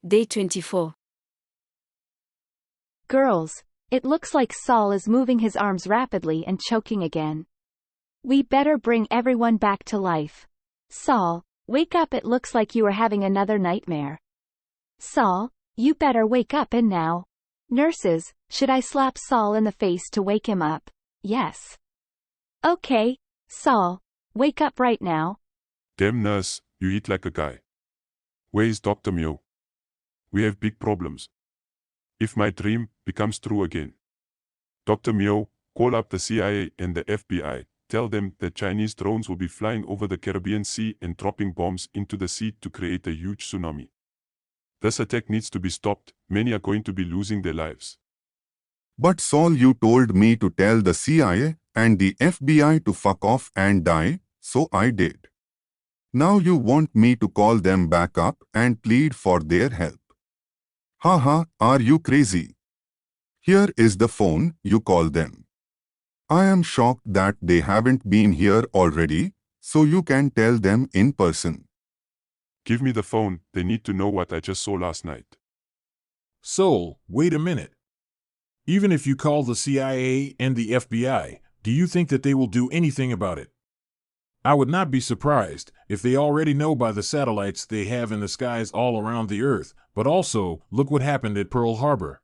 Day 24. Girls, it looks like Saul is moving his arms rapidly and choking again. We better bring everyone back to life. Saul, wake up, it looks like you are having another nightmare. Saul, you better wake up and now. Nurses, should I slap Saul in the face to wake him up? Yes. Okay, Saul, wake up right now. Damn nurse, you eat like a guy. Where is Dr. Mio? We have big problems. If my dream becomes true again. Dr. Mio, call up the CIA and the FBI. Tell them that Chinese drones will be flying over the Caribbean Sea and dropping bombs into the sea to create a huge tsunami. This attack needs to be stopped. Many are going to be losing their lives. But Saul, you told me to tell the CIA and the FBI to fuck off and die, so I did. Now you want me to call them back up and plead for their help. Haha, are you crazy? Here is the phone, you call them. I am shocked that they haven't been here already, so you can tell them in person. Give me the phone, they need to know what I just saw last night. Saul, wait a minute. Even if you call the CIA and the FBI, do you think that they will do anything about it? I would not be surprised if they already know by the satellites they have in the skies all around the Earth, but also, look what happened at Pearl Harbor.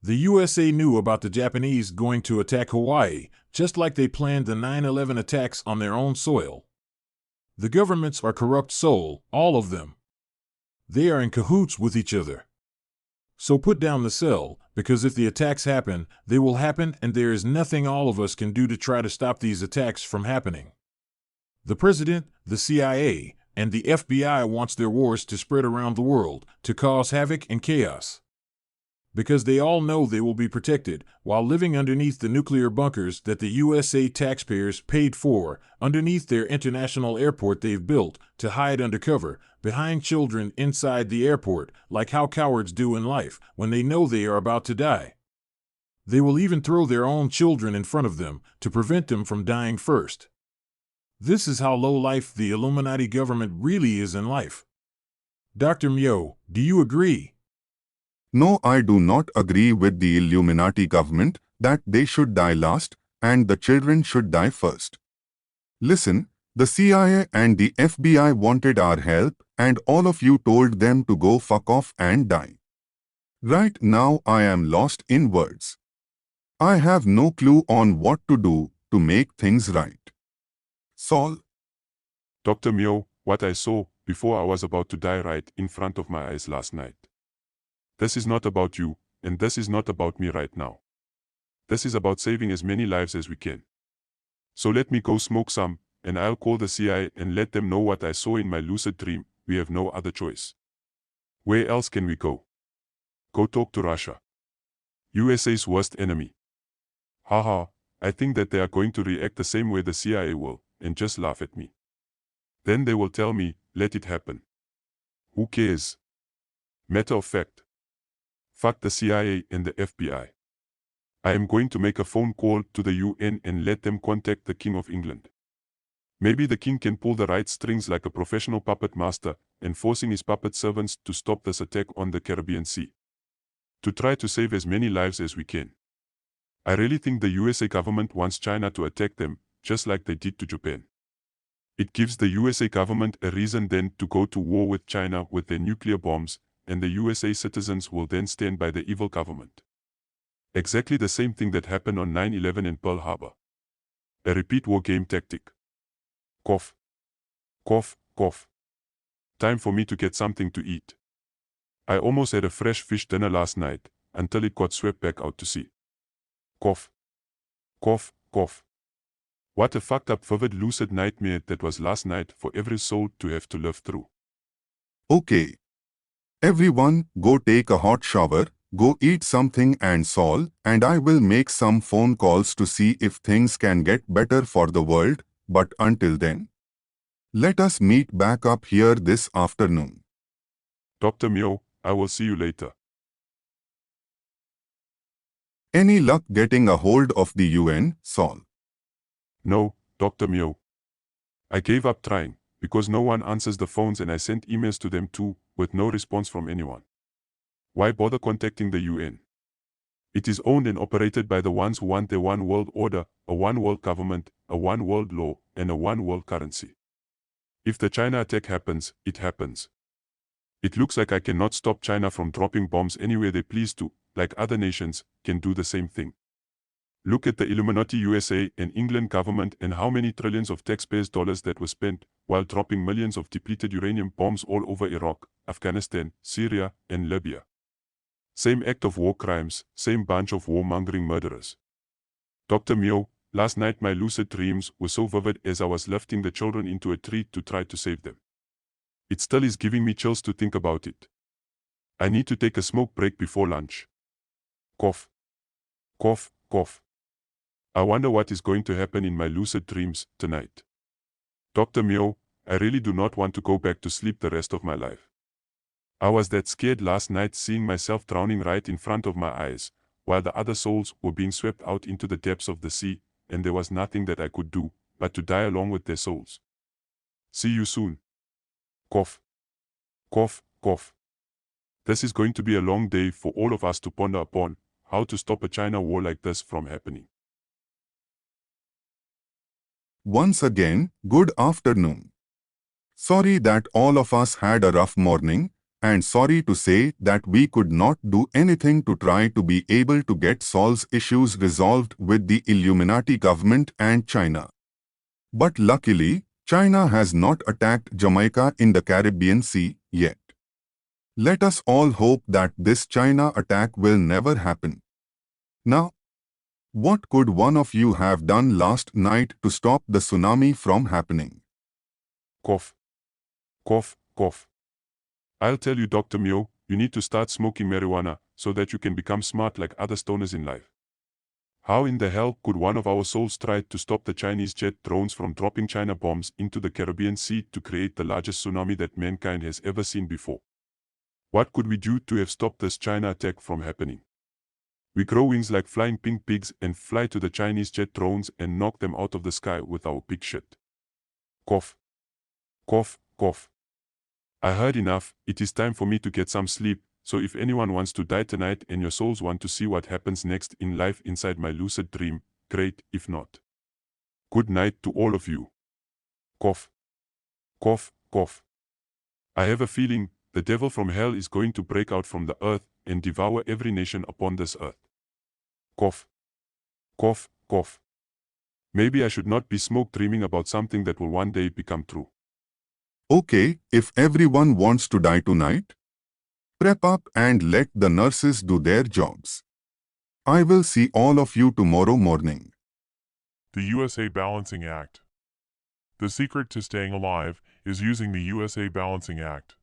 The USA knew about the Japanese going to attack Hawaii, just like they planned the 9/11 attacks on their own soil. The governments are corrupt, Saul, all of them. They are in cahoots with each other. So put down the cell, because if the attacks happen, they will happen, and there is nothing all of us can do to try to stop these attacks from happening. The President, the CIA, and the FBI wants their wars to spread around the world, to cause havoc and chaos. Because they all know they will be protected, while living underneath the nuclear bunkers that the USA taxpayers paid for, underneath their international airport they've built, to hide undercover, behind children inside the airport, like how cowards do in life, when they know they are about to die. They will even throw their own children in front of them, to prevent them from dying first. This is how low-life the Illuminati government really is in life. Dr. Mio, do you agree? No, I do not agree with the Illuminati government that they should die last and the children should die first. Listen, the CIA and the FBI wanted our help and all of you told them to go fuck off and die. Right now I am lost in words. I have no clue on what to do to make things right. Saul? Dr. Mio, what I saw before I was about to die right in front of my eyes last night. This is not about you, and this is not about me right now. This is about saving as many lives as we can. So let me go smoke some, and I'll call the CIA and let them know what I saw in my lucid dream. We have no other choice. Where else can we go? Go talk to Russia. USA's worst enemy. Haha, I think that they are going to react the same way the CIA will, and just laugh at me. Then they will tell me, let it happen. Who cares? Matter of fact. Fuck the CIA and the FBI. I am going to make a phone call to the UN and let them contact the King of England. Maybe the king can pull the right strings like a professional puppet master, enforcing his puppet servants to stop this attack on the Caribbean Sea. To try to save as many lives as we can. I really think the USA government wants China to attack them, just like they did to Japan. It gives the USA government a reason then to go to war with China with their nuclear bombs, and the USA citizens will then stand by the evil government. Exactly the same thing that happened on 9/11 in Pearl Harbor. A repeat war game tactic. Cough. Cough, cough. Time for me to get something to eat. I almost had a fresh fish dinner last night, until it got swept back out to sea. Cough. Cough, cough. What a fucked up vivid lucid nightmare that was last night for every soul to have to live through. Okay. Everyone, go take a hot shower, go eat something and Saul and I will make some phone calls to see if things can get better for the world, but until then, let us meet back up here this afternoon. Dr. Mio, I will see you later. Any luck getting a hold of the UN, Saul? No, Dr. Mio. I gave up trying, Because no one answers the phones and I sent emails to them too, with no response from anyone. Why bother contacting the UN? It is owned and operated by the ones who want their one world order, a one world government, a one world law, and a one world currency. If the China attack happens, it happens. It looks like I cannot stop China from dropping bombs anywhere they please to, like other nations can do the same thing. Look at the Illuminati USA and England government and how many trillions of taxpayers' dollars that were spent while dropping millions of depleted uranium bombs all over Iraq, Afghanistan, Syria, and Libya. Same act of war crimes, same bunch of warmongering murderers. Dr. Mio, last night my lucid dreams were so vivid as I was lifting the children into a tree to try to save them. It still is giving me chills to think about it. I need to take a smoke break before lunch. Cough. Cough, cough. I wonder what is going to happen in my lucid dreams tonight. Dr. Mio, I really do not want to go back to sleep the rest of my life. I was that scared last night seeing myself drowning right in front of my eyes, while the other souls were being swept out into the depths of the sea, and there was nothing that I could do but to die along with their souls. See you soon. Cough. Cough, cough. This is going to be a long day for all of us to ponder upon how to stop a China war like this from happening. Once again, good afternoon. Sorry that all of us had a rough morning, and sorry to say that we could not do anything to try to be able to get Saul's issues resolved with the Illuminati government and China. But luckily, China has not attacked Jamaica in the Caribbean Sea yet. Let us all hope that this China attack will never happen. Now, what could one of you have done last night to stop the tsunami from happening? Cough. Cough, cough. I'll tell you, Dr. Mio, you need to start smoking marijuana so that you can become smart like other stoners in life. How in the hell could one of our souls try to stop the Chinese jet drones from dropping China bombs into the Caribbean Sea to create the largest tsunami that mankind has ever seen before? What could we do to have stopped this China attack from happening? We grow wings like flying pink pigs and fly to the Chinese jet drones and knock them out of the sky with our pig shit. Cough. Cough, cough. I heard enough, it is time for me to get some sleep, so if anyone wants to die tonight and your souls want to see what happens next in life inside my lucid dream, great, if not. Good night to all of you. Cough. Cough, cough. I have a feeling the devil from hell is going to break out from the earth and devour every nation upon this earth. Cough. Cough, cough. Maybe I should not be smoke dreaming about something that will one day become true. Okay, if everyone wants to die tonight, prep up and let the nurses do their jobs. I will see all of you tomorrow morning. The USA Balancing Act. The secret to staying alive is using the USA Balancing Act.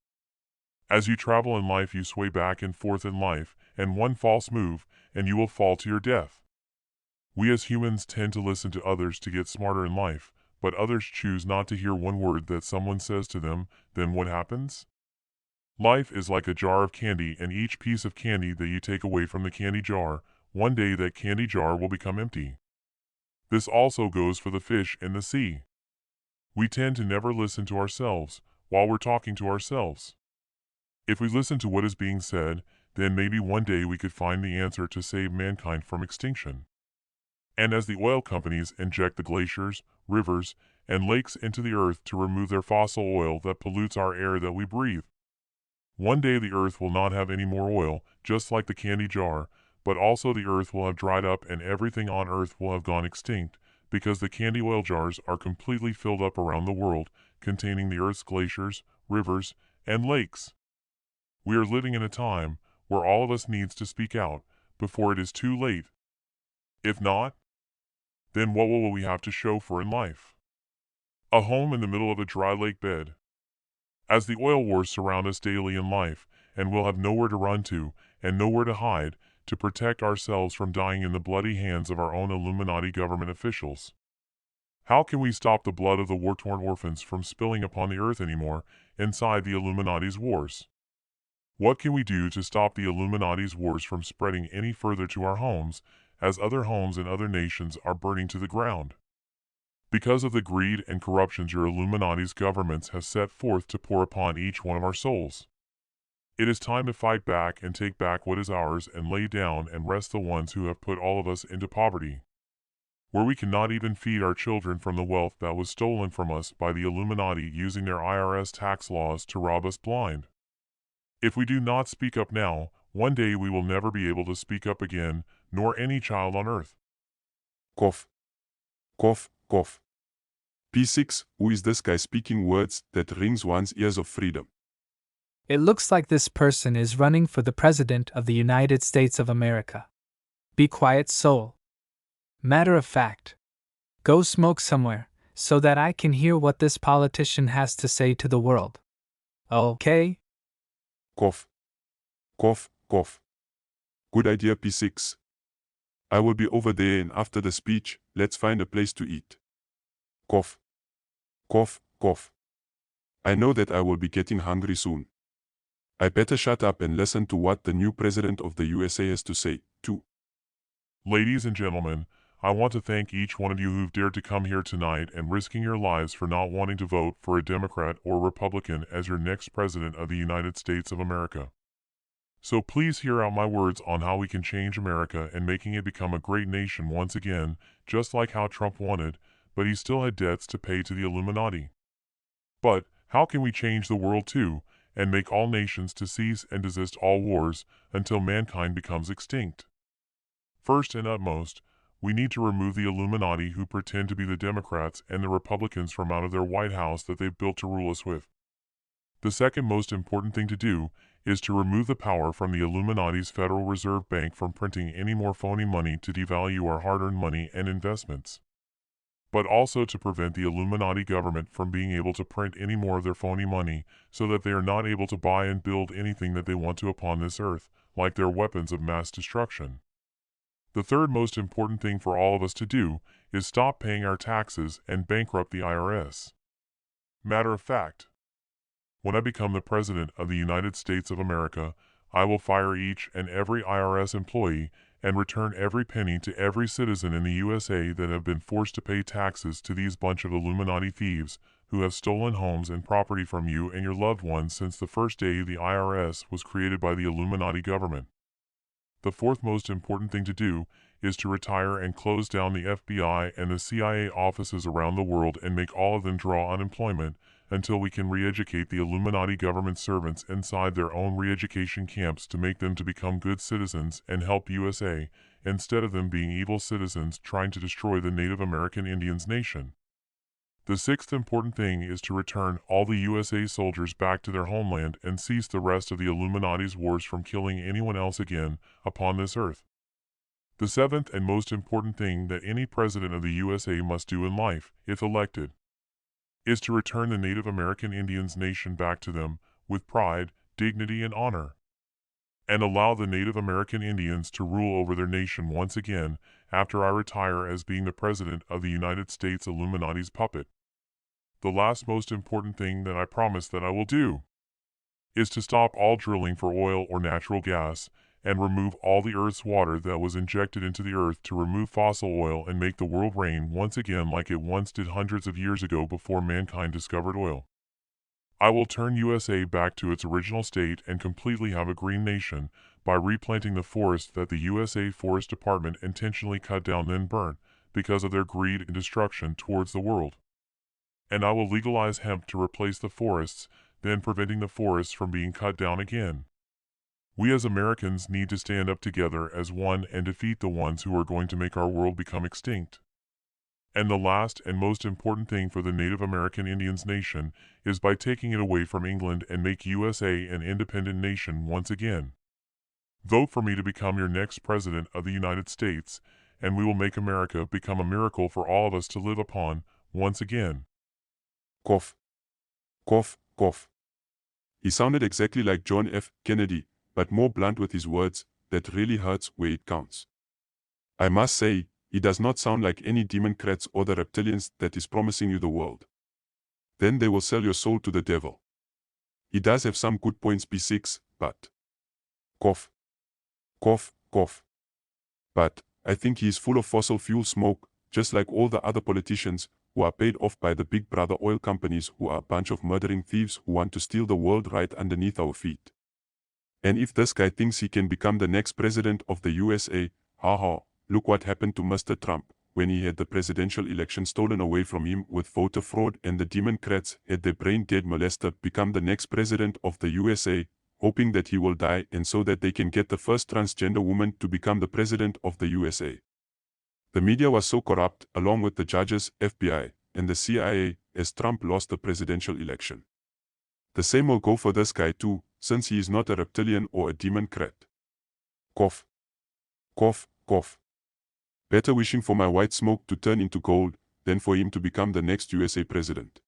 As you travel in life, you sway back and forth in life, and one false move, and you will fall to your death. We as humans tend to listen to others to get smarter in life, but others choose not to hear one word that someone says to them. Then what happens? Life is like a jar of candy, and each piece of candy that you take away from the candy jar, one day that candy jar will become empty. This also goes for the fish in the sea. We tend to never listen to ourselves while we're talking to ourselves. If we listen to what is being said, then maybe one day we could find the answer to save mankind from extinction. And as the oil companies inject the glaciers, rivers, and lakes into the earth to remove their fossil oil that pollutes our air that we breathe, one day the earth will not have any more oil, just like the candy jar, but also the earth will have dried up and everything on earth will have gone extinct, because the candy oil jars are completely filled up around the world, containing the earth's glaciers, rivers, and lakes. We are living in a time where all of us needs to speak out before it is too late. If not, then what will we have to show for in life? A home in the middle of a dry lake bed. As the oil wars surround us daily in life, and we'll have nowhere to run to and nowhere to hide to protect ourselves from dying in the bloody hands of our own Illuminati government officials. How can we stop the blood of the war-torn orphans from spilling upon the earth anymore inside the Illuminati's wars? What can we do to stop the Illuminati's wars from spreading any further to our homes, as other homes in other nations are burning to the ground? because of the greed and corruptions your Illuminati's governments have set forth to pour upon each one of our souls. It is time to fight back and take back what is ours and lay down and rest the ones who have put all of us into poverty, where we cannot even feed our children from the wealth that was stolen from us by the Illuminati using their IRS tax laws to rob us blind. If we do not speak up now, one day we will never be able to speak up again, nor any child on earth. Cough. Cough, cough. P6, who is this guy speaking words that rings one's ears of freedom? It looks like this person is running for the President of the United States of America. Be quiet, soul. Matter of fact, go smoke somewhere, so that I can hear what this politician has to say to the world. Okay? Cough. Cough, cough. Good idea, P6. I will be over there, and after the speech, let's find a place to eat. Cough. Cough, cough. I know that I will be getting hungry soon. I better shut up and listen to what the new President of the USA has to say, too. Ladies and gentlemen, I want to thank each one of you who've dared to come here tonight and risking your lives for not wanting to vote for a Democrat or Republican as your next President of the United States of America. So please hear out my words on how we can change America and making it become a great nation once again, just like how Trump wanted, but he still had debts to pay to the Illuminati. But how can we change the world too, and make all nations to cease and desist all wars until mankind becomes extinct? First and utmost, we need to remove the Illuminati who pretend to be the Democrats and the Republicans from out of their White House that they've built to rule us with. The second most important thing to do is to remove the power from the Illuminati's Federal Reserve Bank from printing any more phony money to devalue our hard-earned money and investments, but also to prevent the Illuminati government from being able to print any more of their phony money so that they are not able to buy and build anything that they want to upon this earth, like their weapons of mass destruction. The third most important thing for all of us to do is stop paying our taxes and bankrupt the IRS. Matter of fact, when I become the President of the United States of America, I will fire each and every IRS employee and return every penny to every citizen in the USA that have been forced to pay taxes to these bunch of Illuminati thieves who have stolen homes and property from you and your loved ones since the first day the IRS was created by the Illuminati government. The fourth most important thing to do is to retire and close down the FBI and the CIA offices around the world and make all of them draw unemployment until we can re-educate the Illuminati government servants inside their own re-education camps to make them to become good citizens and help USA, instead of them being evil citizens trying to destroy the Native American Indians nation. The sixth important thing is to return all the USA soldiers back to their homeland and cease the rest of the Illuminati's wars from killing anyone else again upon this earth. The seventh and most important thing that any president of the USA must do in life, if elected, is to return the Native American Indians nation back to them with pride, dignity, and honor, and allow the Native American Indians to rule over their nation once again after I retire as being the President of the United States Illuminati's puppet. The last most important thing that I promise that I will do is to stop all drilling for oil or natural gas and remove all the Earth's water that was injected into the Earth to remove fossil oil and make the world rain once again like it once did hundreds of years ago before mankind discovered oil. I will turn USA back to its original state and completely have a green nation by replanting the forests that the USA Forest Department intentionally cut down then burnt because of their greed and destruction towards the world. And I will legalize hemp to replace the forests, then preventing the forests from being cut down again. We as Americans need to stand up together as one and defeat the ones who are going to make our world become extinct. And the last and most important thing for the Native American Indians nation is by taking it away from England and make USA an independent nation once again. Vote for me to become your next President of the United States, and we will make America become a miracle for all of us to live upon once again. Cough. Cough, cough. He sounded exactly like John F. Kennedy, but more blunt with his words. That really hurts where it counts. I must say, he does not sound like any Democrats or the reptilians that is promising you the world. Then they will sell your soul to the devil. He does have some good points, P6, but... Cough. Cough, cough. But I think he is full of fossil fuel smoke, just like all the other politicians who are paid off by the big brother oil companies, who are a bunch of murdering thieves who want to steal the world right underneath our feet. And if this guy thinks he can become the next president of the USA, haha, look what happened to Mr. Trump when he had the presidential election stolen away from him with voter fraud, and the Democrats had their brain-dead molester become the next president of the USA, hoping that he will die and so that they can get the first transgender woman to become the president of the USA. The media was so corrupt, along with the judges, FBI, and the CIA, as Trump lost the presidential election. The same will go for this guy too, since he is not a reptilian or a Democrat. Cough. Cough, cough. Better wishing for my white smoke to turn into gold than for him to become the next USA president.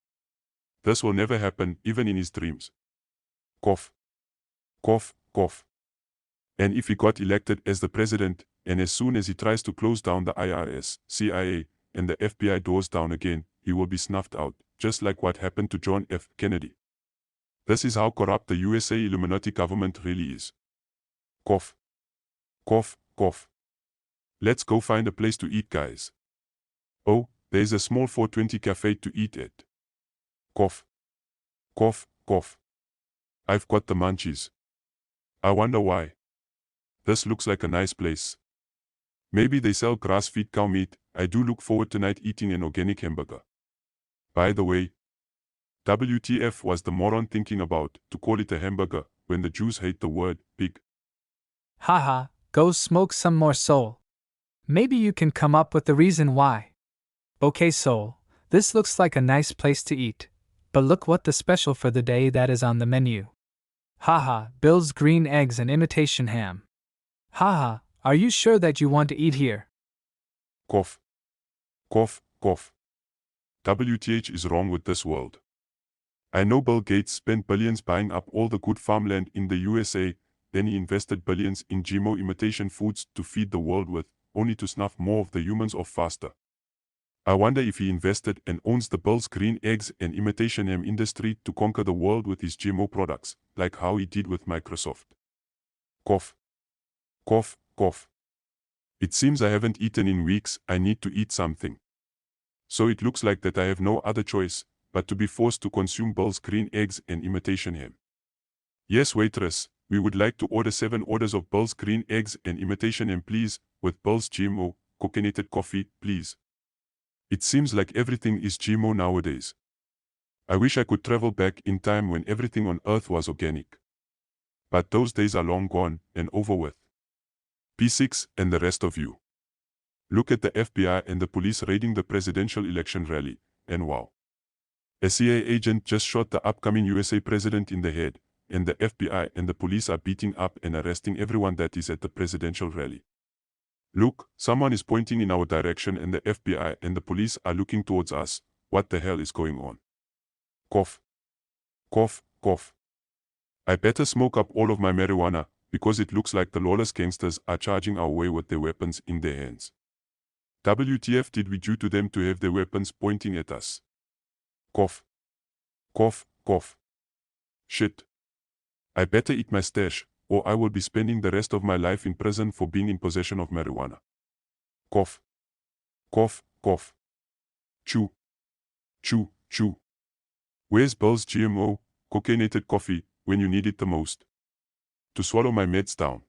This will never happen, even in his dreams. Cough. Cough, cough. And if he got elected as the president, and as soon as he tries to close down the IRS, CIA, and the FBI doors down again, he will be snuffed out, just like what happened to John F. Kennedy. This is how corrupt the USA Illuminati government really is. Cough. Cough, cough. Let's go find a place to eat, guys. Oh, there's a small 420 cafe to eat at. Cough. Cough, cough. I've got the munchies. I wonder why. This looks like a nice place. Maybe they sell grass-fed cow meat. I do look forward tonight eating an organic hamburger. By the way, WTF was the moron thinking about to call it a hamburger when the Jews hate the word pig? Haha, go smoke some more, Soul. Maybe you can come up with the reason why. Okay, Soul, this looks like a nice place to eat. But look what the special for the day that is on the menu. Haha, Bill's green eggs and imitation ham. Haha, are you sure that you want to eat here? Cough. Cough, cough. WTH is wrong with this world. I know Bill Gates spent billions buying up all the good farmland in the USA, then he invested billions in GMO imitation foods to feed the world with, only to snuff more of the humans off faster. I wonder if he invested and owns the Bill's green eggs and imitation ham industry to conquer the world with his GMO products, like how he did with Microsoft. Cough. Cough, cough. It seems I haven't eaten in weeks. I need to eat something. So it looks like that I have no other choice but to be forced to consume Bill's green eggs and imitation ham. Yes, waitress, we would like to order 7 orders of Bill's green eggs and imitation ham, please, with Bill's GMO, coconut coffee, please. It seems like everything is GMO nowadays. I wish I could travel back in time when everything on Earth was organic. But those days are long gone and over with. P6 and the rest of you. Look at the FBI and the police raiding the presidential election rally, and wow. A CIA agent just shot the upcoming USA president in the head, and the FBI and the police are beating up and arresting everyone that is at the presidential rally. Look, someone is pointing in our direction and the FBI and the police are looking towards us. What the hell is going on? Cough. Cough, cough. I better smoke up all of my marijuana, because it looks like the lawless gangsters are charging our way with their weapons in their hands. WTF did we do to them to have their weapons pointing at us? Cough. Cough, cough. Shit. I better eat my stash, or I will be spending the rest of my life in prison for being in possession of marijuana. Cough. Cough, cough. Chew. Chew, chew. Where's Bill's GMO, coconut coffee, when you need it the most? To swallow my meds down.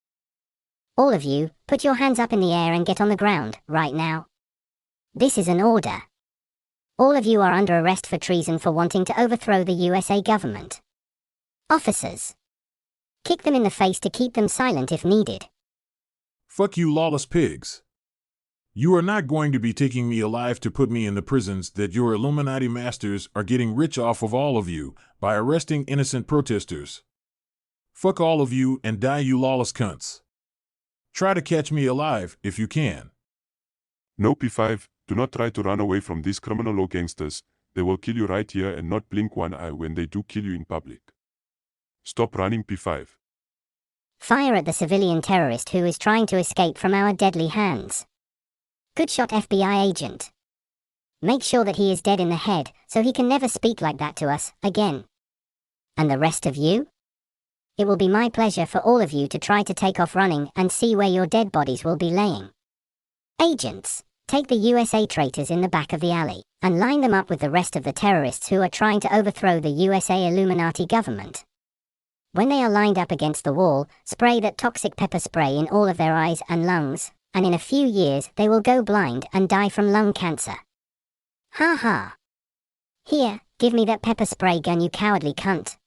All of you, put your hands up in the air and get on the ground, right now. This is an order. All of you are under arrest for treason for wanting to overthrow the USA government. Officers. Kick them in the face to keep them silent if needed. Fuck you, lawless pigs. You are not going to be taking me alive to put me in the prisons that your Illuminati masters are getting rich off of all of you by arresting innocent protesters. Fuck all of you and die, you lawless cunts. Try to catch me alive if you can. No, P5, do not try to run away from these criminal law gangsters. They will kill you right here and not blink one eye when they do kill you in public. Stop running, P5. Fire at the civilian terrorist who is trying to escape from our deadly hands. Good shot, FBI agent. Make sure that he is dead in the head so he can never speak like that to us again. And the rest of you? It will be my pleasure for all of you to try to take off running and see where your dead bodies will be laying. Agents, take the USA traitors in the back of the alley, and line them up with the rest of the terrorists who are trying to overthrow the USA Illuminati government. When they are lined up against the wall, spray that toxic pepper spray in all of their eyes and lungs, and in a few years they will go blind and die from lung cancer. Ha ha. Here, give me that pepper spray gun, you cowardly cunt.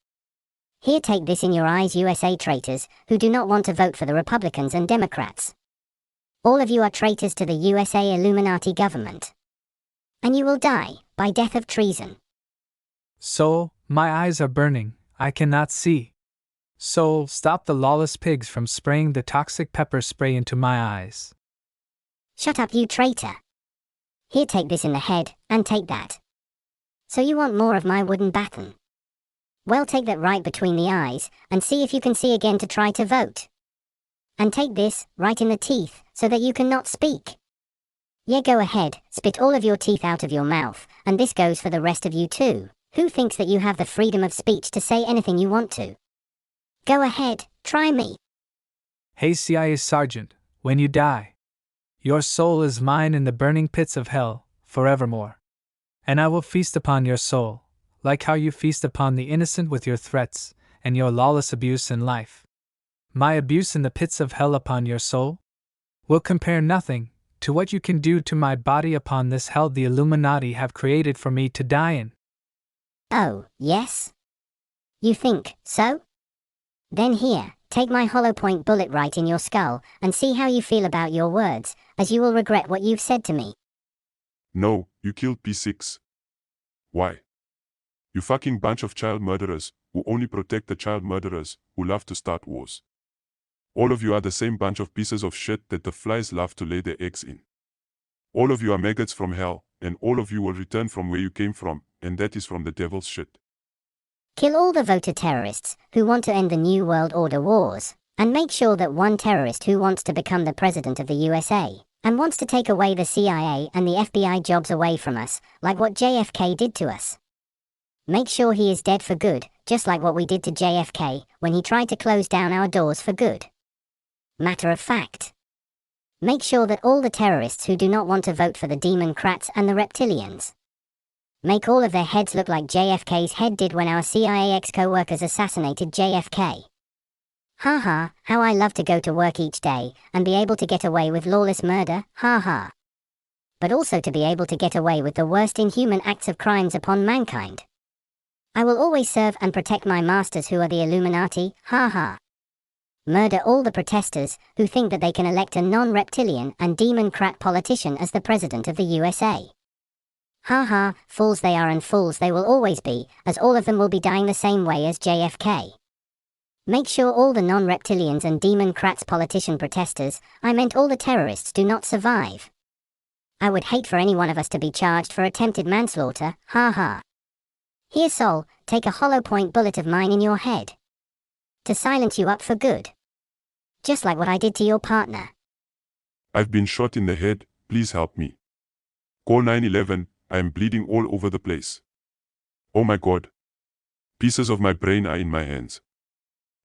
Here, take this in your eyes, USA traitors, who do not want to vote for the Republicans and Democrats. All of you are traitors to the USA Illuminati government. And you will die, by death of treason. Soul, my eyes are burning, I cannot see. Soul, stop the lawless pigs from spraying the toxic pepper spray into my eyes. Shut up, you traitor. Here, take this in the head, and take that. So you want more of my wooden baton? Well, take that right between the eyes, and see if you can see again to try to vote. And take this, right in the teeth, so that you cannot speak. Yeah, go ahead, spit all of your teeth out of your mouth, and this goes for the rest of you too, who thinks that you have the freedom of speech to say anything you want to. Go ahead, try me. Hey CIA Sergeant, when you die, your soul is mine in the burning pits of hell, forevermore. And I will feast upon your soul, like how you feast upon the innocent with your threats, and your lawless abuse in life. My abuse in the pits of hell upon your soul will compare nothing to what you can do to my body upon this hell the Illuminati have created for me to die in. Oh, yes? You think so? Then here, take my hollow point bullet right in your skull, and see how you feel about your words, as you will regret what you've said to me. No, you killed P6. Why? You fucking bunch of child murderers, who only protect the child murderers, who love to start wars. All of you are the same bunch of pieces of shit that the flies love to lay their eggs in. All of you are maggots from hell, and all of you will return from where you came from, and that is from the devil's shit. Kill all the voter terrorists who want to end the New World Order wars, and make sure that one terrorist who wants to become the president of the USA, and wants to take away the CIA and the FBI jobs away from us, like what JFK did to us. Make sure he is dead for good, just like what we did to JFK when he tried to close down our doors for good. Matter of fact. Make sure that all the terrorists who do not want to vote for the Democrats and the reptilians, make all of their heads look like JFK's head did when our CIA ex-co-workers assassinated JFK. Ha, how I love to go to work each day and be able to get away with lawless murder, ha. But also to be able to get away with the worst inhuman acts of crimes upon mankind. I will always serve and protect my masters who are the Illuminati, ha. Murder all the protesters who think that they can elect a non-reptilian and demon-crat politician as the president of the USA. Ha, fools they are and fools they will always be, as all of them will be dying the same way as JFK. Make sure all the non-reptilians and demon-crats politician protesters, I meant all the terrorists, do not survive. I would hate for any one of us to be charged for attempted manslaughter, ha. Here, Sol, take a hollow point bullet of mine in your head. To silence you up for good. Just like what I did to your partner. I've been shot in the head, please help me. Call 911, I am bleeding all over the place. Oh my God. Pieces of my brain are in my hands.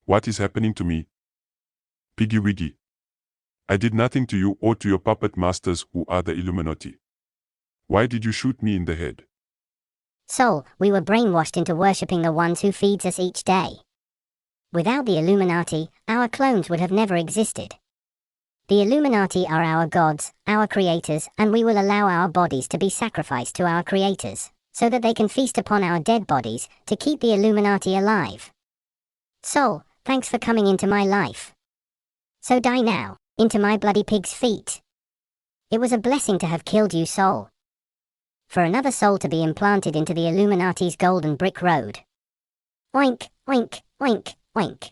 What is happening to me? Piggy Wiggy. I did nothing to you or to your puppet masters who are the Illuminati. Why did you shoot me in the head? Sol, we were brainwashed into worshipping the ones who feeds us each day. Without the Illuminati, our clones would have never existed. The Illuminati are our gods, our creators, and we will allow our bodies to be sacrificed to our creators, so that they can feast upon our dead bodies to keep the Illuminati alive. Sol, thanks for coming into my life. So die now, into my bloody pig's feet. It was a blessing to have killed you, Sol. For another soul to be implanted into the Illuminati's golden brick road. Oink, oink, oink, oink.